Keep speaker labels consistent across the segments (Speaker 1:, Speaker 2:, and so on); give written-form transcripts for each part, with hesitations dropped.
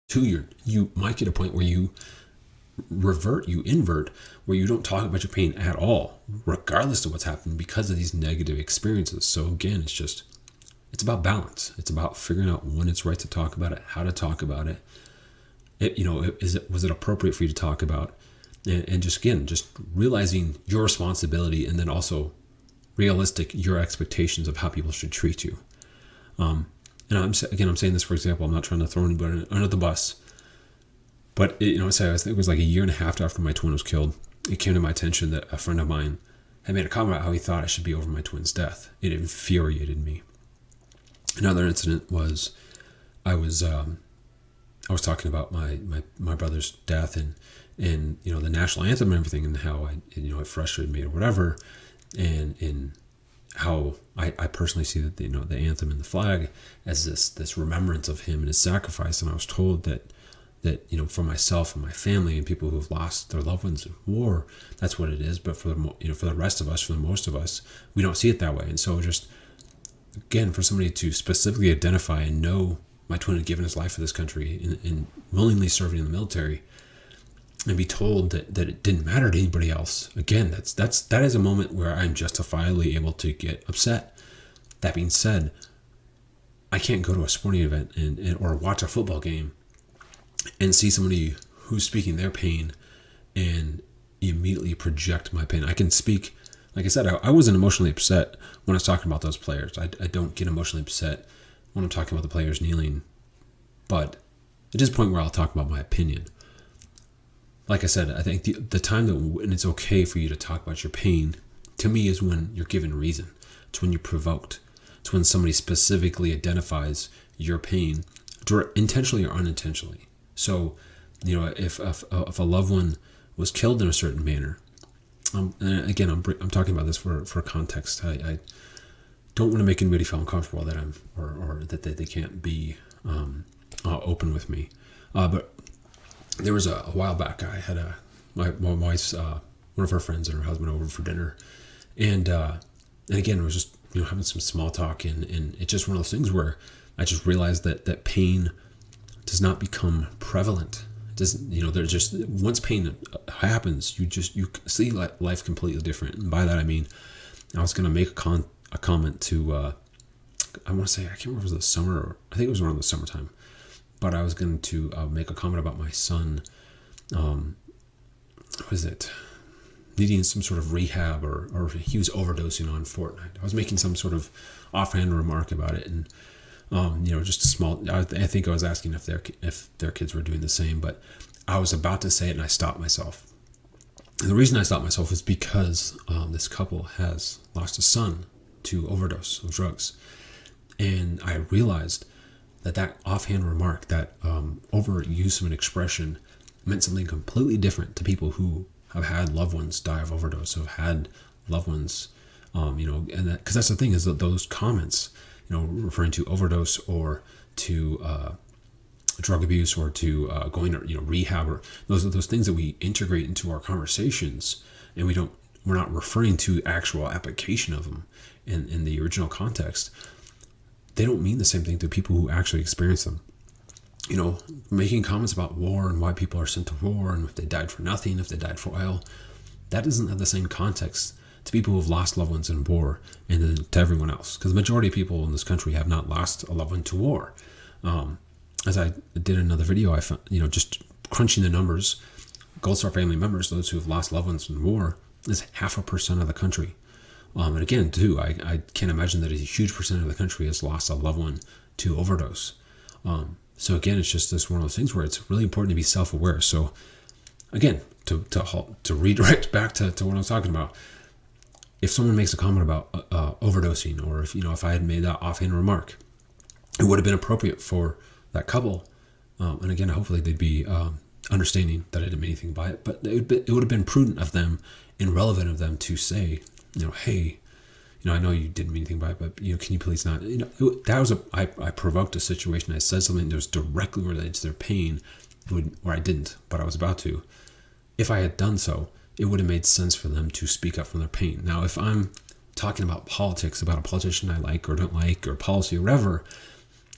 Speaker 1: Two, you might get a point where you invert, where you don't talk about your pain at all, regardless of what's happened, because of these negative experiences. So again, it's about balance. It's about figuring out when it's right to talk about it, how to talk about it. Was it appropriate for you to talk about? And just realizing your responsibility, and then also realistic your expectations of how people should treat you. And I'm saying this, for example, I'm not trying to throw anybody under the bus, but I think it was like a year and a half after my twin was killed, it came to my attention that a friend of mine had made a comment about how he thought I should be over my twin's death. It infuriated me. Another incident was I was talking about my brother's death and the national anthem and everything, and how it frustrated me or whatever, and how I personally see that the anthem and the flag as this remembrance of him and his sacrifice. And I was told that for myself and my family and people who have lost their loved ones in war, that's what it is. But for the rest of us, for the most of us, we don't see it that way. And so just again, for somebody to specifically identify and know my twin had given his life for this country and willingly serving in the military, and be told that it didn't matter to anybody else, again, that is a moment where I'm justifiably able to get upset. That being said, I can't go to a sporting event or watch a football game and see somebody who's speaking their pain and immediately project my pain. I can speak, like I said, I wasn't emotionally upset when I was talking about those players. I don't get emotionally upset when I'm talking about the players kneeling, but it is a point where I'll talk about my opinion. Like I said, I think the time when it's okay for you to talk about your pain, to me, is when you're given reason. It's when you're provoked. It's when somebody specifically identifies your pain, intentionally or unintentionally. So, if a loved one was killed in a certain manner, and again, I'm talking about this for context. I don't want to make anybody feel uncomfortable that or that they can't be open with me. But there was a while back, I had my wife's one of her friends and her husband over for dinner, and again, it was just having some small talk, and it's just one of those things where I just realized that pain does not become prevalent. It doesn't, there's just, once pain happens, you see life completely different. And by that I mean, I was going to make a comment to I want to say, I can't remember if it was the summer, or I think it was around the summertime, but I was going to make a comment about my son, needing some sort of rehab, or he was overdosing on Fortnite. I was making some sort of offhand remark about it, and just a small. I think I was asking if their kids were doing the same, but I was about to say it and I stopped myself. And the reason I stopped myself is because this couple has lost a son to overdose of drugs, and I realized that offhand remark, that overuse of an expression, meant something completely different to people who have had loved ones die of overdose, have had loved ones, and that, because that's the thing, is that those comments, referring to overdose or to drug abuse or to going to rehab, or those things that we integrate into our conversations, and we're not referring to actual application of them in the original context. They don't mean the same thing to people who actually experience them. Making comments about war and why people are sent to war, and if they died for nothing, if they died for oil, that doesn't have the same context to people who have lost loved ones in war and then to everyone else. Because the majority of people in this country have not lost a loved one to war. As I did in another video, I found, just crunching the numbers, Gold Star family members, those who have lost loved ones in war, is 0.5% of the country. And again, too, I can't imagine that a huge percent of the country has lost a loved one to overdose. So again, it's just one of those things where it's really important to be self-aware. So again, to redirect back to what I was talking about, if someone makes a comment about overdosing, or if I had made that offhand remark, it would have been appropriate for that couple. And again, hopefully they'd be understanding that I didn't mean anything by it, but it would have been prudent of them and relevant of them to say, hey, I know you didn't mean anything by it, but can you please not? That was I provoked a situation. I said something that was directly related to their pain, where I didn't, but I was about to. If I had done so, it would have made sense for them to speak up from their pain. Now, if I'm talking about politics, about a politician I like or don't like, or policy or whatever,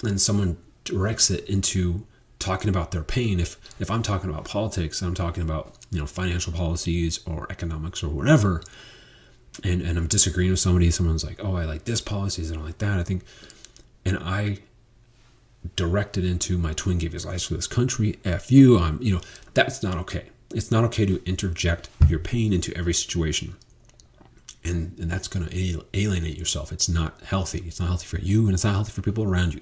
Speaker 1: and someone directs it into talking about their pain. If I'm talking about politics, I'm talking about, financial policies or economics or whatever, and I'm disagreeing with somebody, someone's like, oh, I like this policies and I like that, and I directed into my twin gave his life for this country, F you, that's not okay. It's not okay to interject your pain into every situation. And that's going to alienate yourself. It's not healthy. It's not healthy for you, and it's not healthy for people around you.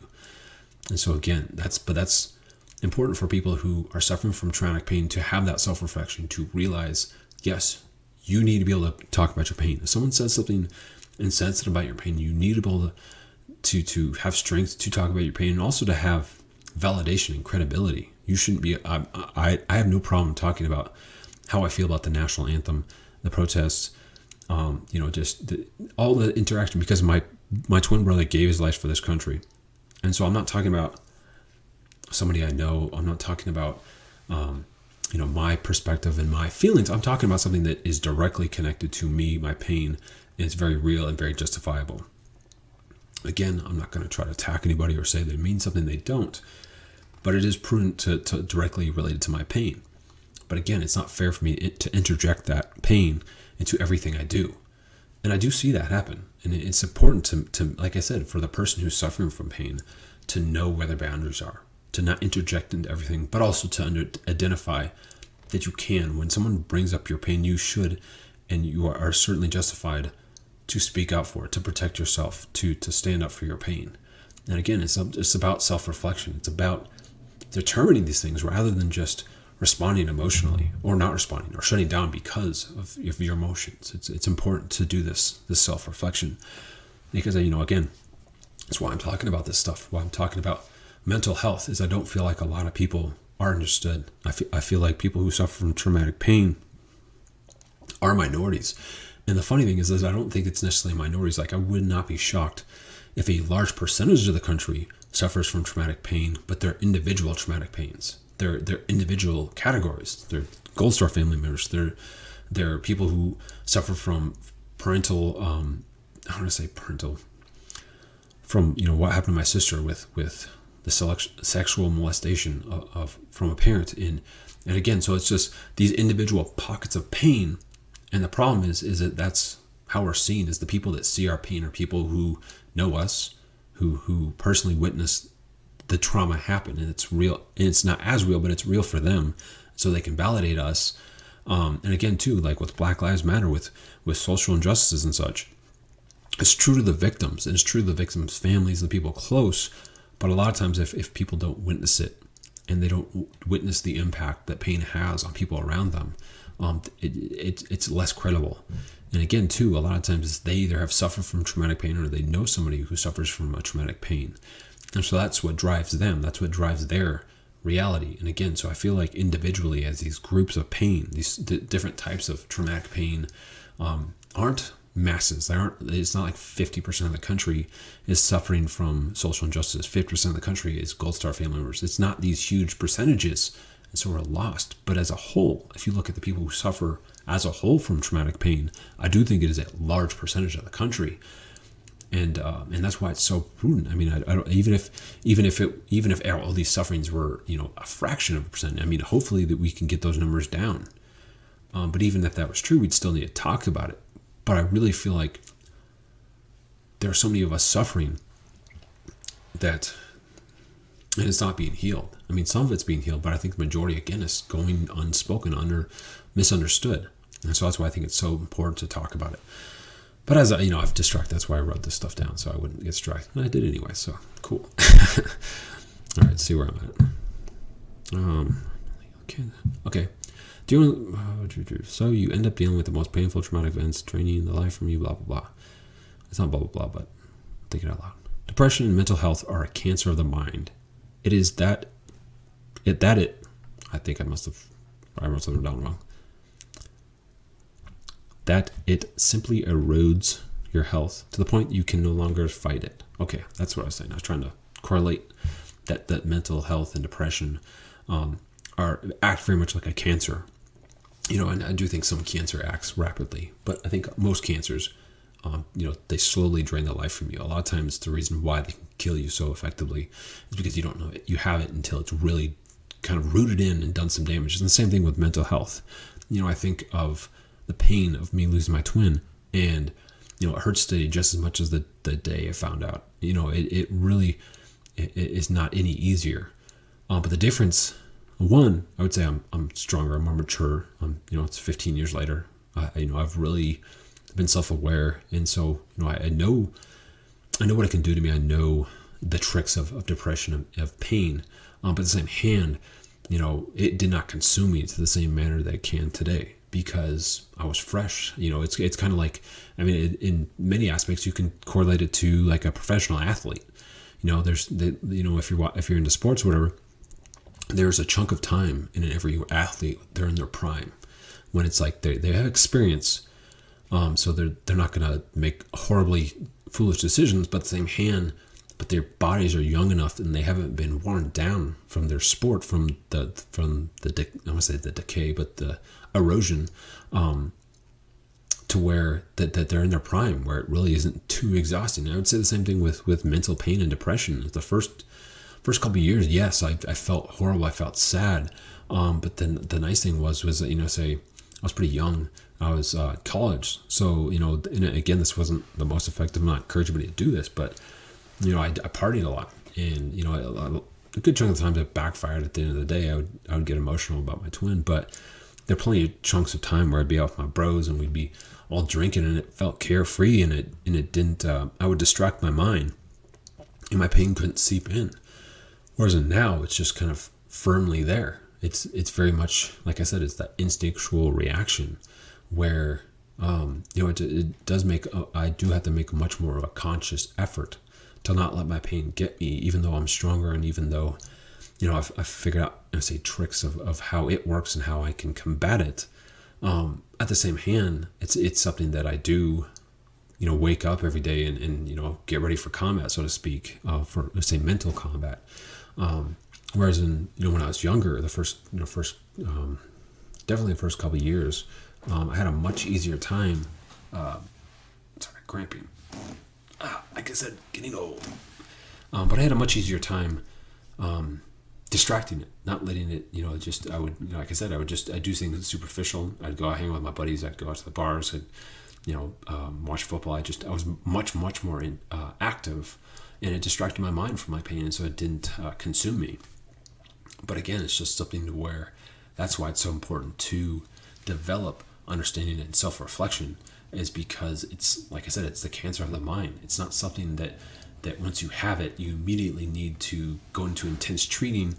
Speaker 1: And so again, that's important for people who are suffering from traumatic pain to have that self-reflection, to realize, yes, you need to be able to talk about your pain. If someone says something insensitive about your pain, you need to be able to have strength to talk about your pain, and also to have validation and credibility. You shouldn't be, I have no problem talking about how I feel about the national anthem, the protests, all the interaction, because my twin brother gave his life for this country. And so I'm not talking about somebody I know. I'm not talking about, my perspective and my feelings. I'm talking about something that is directly connected to me, my pain, and it's very real and very justifiable. Again, I'm not going to try to attack anybody or say they mean something they don't, but it is prudent to directly relate it to my pain. But again, it's not fair for me to interject that pain into everything I do. And I do see that happen. And it's important to, like I said, for the person who's suffering from pain, to know where their boundaries are, to not interject into everything, but also to identify that you can. When someone brings up your pain, you should, and you are certainly justified to speak out for it, to protect yourself, to stand up for your pain. And again, it's about self-reflection. It's about determining these things rather than just responding emotionally, or not responding, or shutting down because of your emotions. It's important to do this self-reflection, because again, that's why I'm talking about this stuff. Why I'm talking about mental health is I don't feel like a lot of people are understood. I feel like people who suffer from traumatic pain are minorities. And the funny thing is I don't think it's necessarily minorities. Like, I would not be shocked if a large percentage of the country suffers from traumatic pain, but they're individual traumatic pains. They're individual categories. They're Gold Star family members. They're people who suffer from parental, from what happened to my sister with the sexual molestation from a parent. And again, so it's just these individual pockets of pain. And the problem is that that's how we're seen, is the people that see our pain are people who know us, who personally witnessed the trauma happen, and it's real, and it's not as real, but it's real for them, so they can validate us. And again, too, like with Black Lives Matter, with social injustices and such, it's true to the victims, and it's true to the victims' families and the people close. But a lot of times, if people don't witness it, and they don't witness the impact that pain has on people around them, it's less credible. And again, too, a lot of times they either have suffered from traumatic pain, or they know somebody who suffers from a traumatic pain. And so that's what drives them. That's what drives their reality. And again, so I feel like individually, as these groups of pain, these different types of traumatic pain, aren't masses. It's not like 50% of the country is suffering from social injustice. 50% of the country is Gold Star family members. It's not these huge percentages. And so we're lost. But as a whole, if you look at the people who suffer as a whole from traumatic pain, I do think it is a large percentage of the country. And that's why it's so prudent. I mean, I don't, even if all these sufferings were, a fraction of a percent, I mean, hopefully that we can get those numbers down. But even if that was true, we'd still need to talk about it. But I really feel like there are so many of us suffering and it's not being healed. I mean, some of it's being healed, but I think the majority, again, is going unspoken, misunderstood. And so that's why I think it's so important to talk about it. But as I've distracted. That's why I wrote this stuff down, so I wouldn't get distracted. And I did anyway, so cool. All right, let's see where I'm at. Okay. So you end up dealing with the most painful traumatic events, draining the life from you, blah, blah, blah. It's not blah, blah, blah, but think it out loud. Depression and mental health are a cancer of the mind. It is I think I wrote something down wrong. That it simply erodes your health to the point you can no longer fight it. Okay, that's what I was saying. I was trying to correlate that mental health and depression act very much like a cancer. And I do think some cancer acts rapidly, but I think most cancers, they slowly drain the life from you. A lot of times the reason why they can kill you so effectively is because you don't know it. You have it until it's really kind of rooted in and done some damage. And the same thing with mental health. I think of the pain of me losing my twin, and it hurts today just as much as the day I found out. It really is not any easier. But the difference, one, I would say I'm stronger, I'm more mature. It's 15 years later. I've really been self-aware, and so I know what it can do to me. I know the tricks of depression, of pain. But at the same hand, it did not consume me to the same manner that it can today, because I was fresh. It's kind of like, in many aspects, you can correlate it to like a professional athlete. There's if you're into sports or whatever, there's a chunk of time in every athlete, they're in their prime, when it's like they have experience, so they're not going to make horribly foolish decisions, but at the same hand, but their bodies are young enough and they haven't been worn down from their sport, from the I want to say the decay, but the erosion, to where that they're in their prime, where it really isn't too exhausting. I would say the same thing with mental pain and depression. The first couple of years, yes, I felt horrible, I felt sad, but then the nice thing was say I was pretty young. I was college, so and again, this wasn't the most effective. I'm not encouraging anybody to do this, but I partied a lot, and a good chunk of the time it backfired. At the end of the day, I would get emotional about my twin, but there are plenty of chunks of time where I'd be out with my bros and we'd be all drinking, and it felt carefree, and it didn't. I would distract my mind, and my pain couldn't seep in. Whereas now, it's just kind of firmly there. It's very much, like I said, it's that instinctual reaction where it does make. I do have to make much more of a conscious effort to not let my pain get me, even though I'm stronger, and even though I've figured out, tricks of how it works and how I can combat it. At the same hand, it's something that I do, wake up every day and get ready for combat, so to speak, for, let's say, mental combat. Whereas when I was younger, definitely the first couple of years, I had a much easier time. Cramping. Like I said, getting old. But I had a much easier time distracting it, not letting it, I would, like I said, I'd do things superficial. I'd go out hang with my buddies. I'd go out to the bars. I'd, watch football. I was much more active, and it distracted my mind from my pain, and so it didn't consume me. But again, it's just something to where that's why it's so important to develop understanding and self-reflection, is because it's, like I said, it's the cancer of the mind. It's not something that once you have it, you immediately need to go into intense treatment,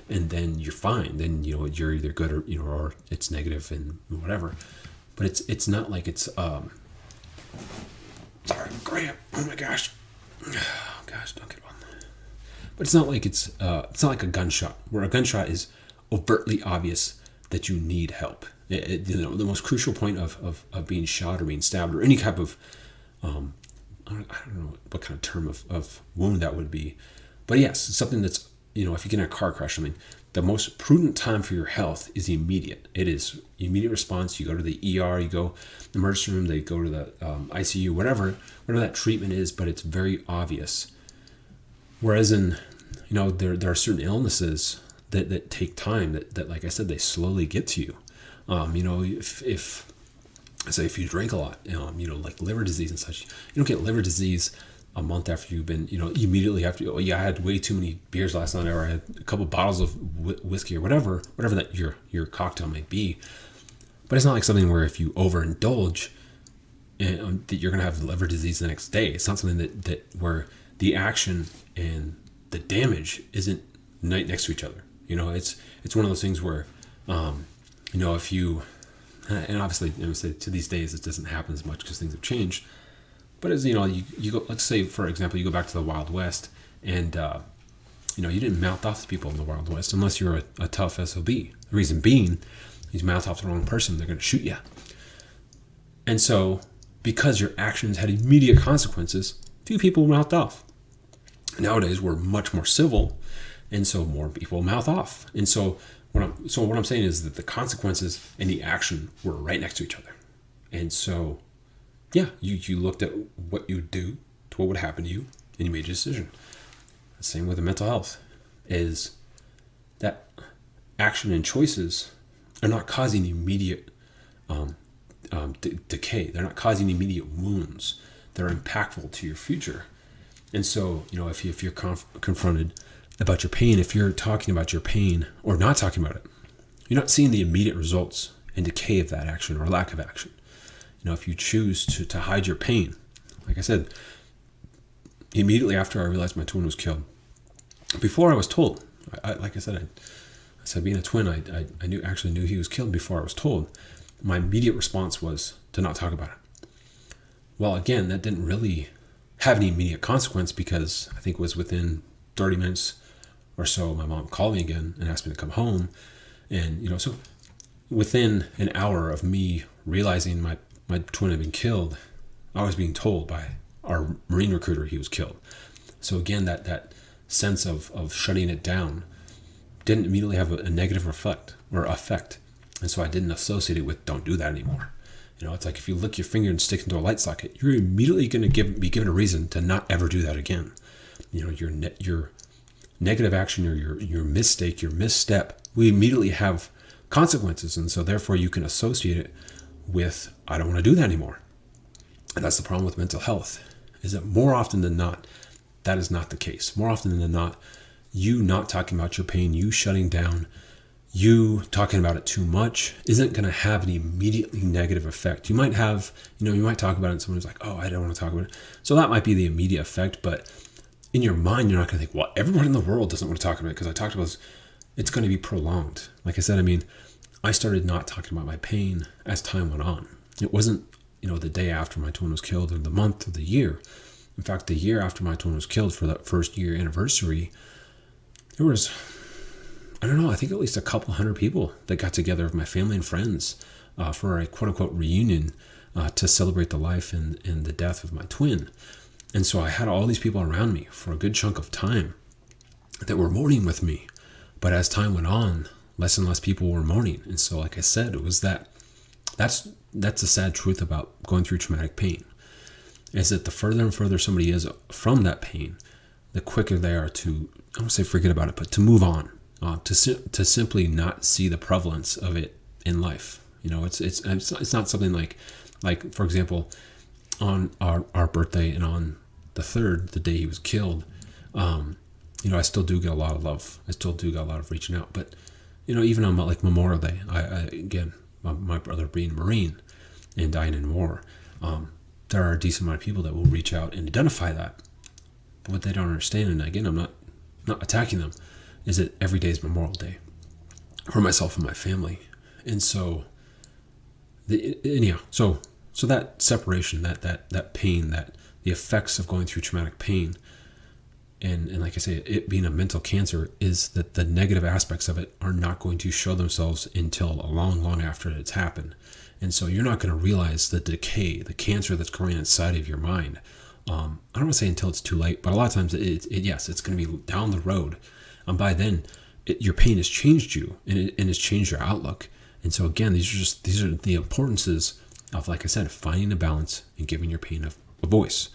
Speaker 1: and then you're fine. Then you're either good or it's negative and whatever. But it's not like it's sorry, cramp. Oh my gosh. Oh gosh, don't get on. But it's not like it's not like a gunshot, where a gunshot is overtly obvious that you need help. The most crucial point of being shot or being stabbed or any type of I don't know what kind of term of wound that would be, but yes, it's something that's, if you get in a car crash, the most prudent time for your health is immediate. It is immediate response. You go to the ER, you go to the emergency room, they go to the ICU, whatever that treatment is, but it's very obvious. Whereas in, there are certain illnesses that take time, that like I said, they slowly get to you. If you drink a lot, like liver disease and such, you don't get liver disease a month after you've been, immediately after, I had way too many beers last night, or I had a couple bottles of whiskey, or whatever that your cocktail may be. But it's not like something where if you overindulge, that you're going to have liver disease the next day. It's not something that where the action and the damage isn't right next to each other. It's one of those things where, if you, and obviously, to these days, it doesn't happen as much because things have changed. But as you go, let's say, for example, you go back to the Wild West, and you didn't mouth off to people in the Wild West unless you're a tough SOB. The reason being, you mouth off the wrong person, they're going to shoot you. And so, because your actions had immediate consequences, few people mouthed off. Nowadays, we're much more civil, and so more people mouth off. And so what I'm saying is that the consequences and the action were right next to each other. And so, yeah, you looked at what you would do to what would happen to you, and you made a decision. The same with the mental health, is that action and choices are not causing immediate decay. They're not causing immediate wounds. They're impactful to your future. And so, if you're confronted about your pain, if you're talking about your pain or not talking about it, you're not seeing the immediate results and decay of that action or lack of action. If you choose to hide your pain, like I said, immediately after I realized my twin was killed, before I was told, like I said, being a twin, I knew he was killed before I was told. My immediate response was to not talk about it. Well, again, that didn't really have any immediate consequence, because I think it was within 30 minutes or so, my mom called me again and asked me to come home. And, so within an hour of me realizing my twin had been killed, I was being told by our Marine recruiter he was killed. So again, that sense of shutting it down didn't immediately have a negative effect. And so I didn't associate it with don't do that anymore. It's like if you lick your finger and stick into a light socket, you're immediately going to be given a reason to not ever do that again. Your negative action or your mistake, your misstep, we immediately have consequences. And so therefore you can associate it with, I don't want to do that anymore. And that's the problem with mental health, is that more often than not, that is not the case. More often than not, you not talking about your pain, you shutting down, you talking about it too much isn't going to have an immediately negative effect. You might have, you might talk about it and someone's like, oh, I don't want to talk about it. So that might be the immediate effect, but in your mind, you're not going to think, well, everyone in the world doesn't want to talk about it because I talked about this. It's going to be prolonged. Like I said, I started not talking about my pain as time went on. It wasn't, the day after my twin was killed or the month or the year. In fact, the year after my twin was killed, for that first year anniversary, there was, I think at least a couple hundred people that got together of my family and friends for a quote unquote reunion to celebrate the life and the death of my twin. And so I had all these people around me for a good chunk of time that were mourning with me. But as time went on, less and less people were mourning. And so, like I said, it was that's the sad truth about going through traumatic pain, is that the further and further somebody is from that pain, the quicker they are to, I won't say forget about it, but to move on, to simply not see the prevalence of it in life. It's not something like for example, on our birthday and on the 3rd, the day he was killed, I still do get a lot of love. I still do get a lot of reaching out. But, even on like Memorial Day, again, my brother being a Marine and dying in war, there are a decent amount of people that will reach out and identify that. But what they don't understand, and again, I'm not attacking them, is that every day is Memorial Day for myself and my family. And so, so that separation, that pain, that the effects of going through traumatic pain, and like I say, it being a mental cancer, is that the negative aspects of it are not going to show themselves until long after it's happened. And so you're not going to realize the decay, the cancer that's growing inside of your mind. I don't want to say until it's too late, but a lot of times it's going to be down the road. And by then, your pain has changed you, and it's changed your outlook. And so again, these are the importances of, like I said, finding a balance and giving your pain a voice.